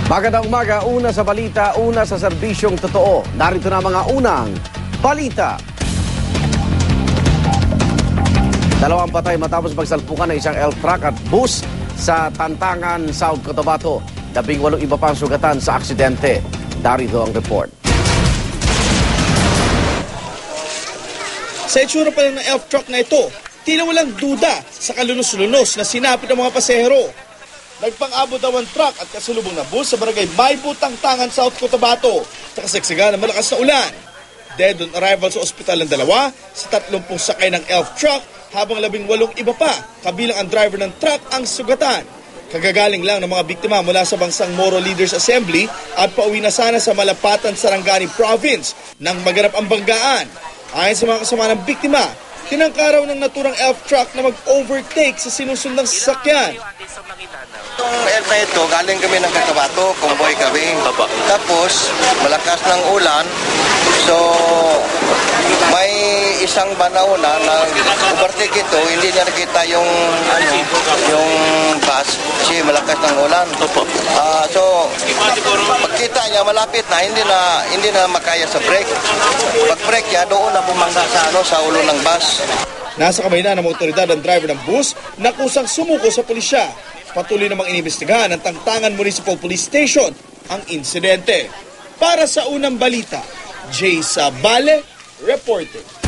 Magandang umaga, una sa balita, una sa serbisyong totoo. Narito na mga unang balita. Dalawang patay matapos magsalpukan ng isang elf truck at bus sa Tantangan, South Cotabato. 18 iba pang sugatan sa aksidente. Darito ang report. Sa itsura pa lang ng elf truck na ito, tila walang duda sa kalunos-lunos na sinapit ng mga pasahero. Nagpang-abot daw ang truck at kasalubong na bus sa barangay Maybu, Tantangan, South Cotabato sa kasagsagan ng malakas na ulan. Dead on arrival sa ospital ng dalawa sa 30 sakay ng elf truck habang 18 iba pa, kabilang ang driver ng truck ang sugatan. Kagagaling lang ng mga biktima mula sa Bangsang Moro Leaders Assembly at pauwi na sana sa Malapatan, Sarangani Province nang maganap ang banggaan. Ayon sa mga kasama ng biktima, kinangkaraw ng naturang elf truck na mag-overtake sa sinusundang sasakyan. Itong elf na ito, galing kami ng Cotabato, convoy kami. Tapos, malakas ng ulan. So, may isang banauna na overtake ito, hindi niya nakita yung bus kasi malakas ng ulan. So, pagkita niya malapit na, hindi na makaya sa brake. Pag-brake niya, doon na bumangga sa ulo ng bus. Nasa kamay na ng mga otoridad ang driver ng bus na kusang sumuko sa pulisya. Patuloy namang inimbestigahan ng Tantangan Municipal Police Station ang insidente. Para sa unang balita, Jay Sabale, reporting.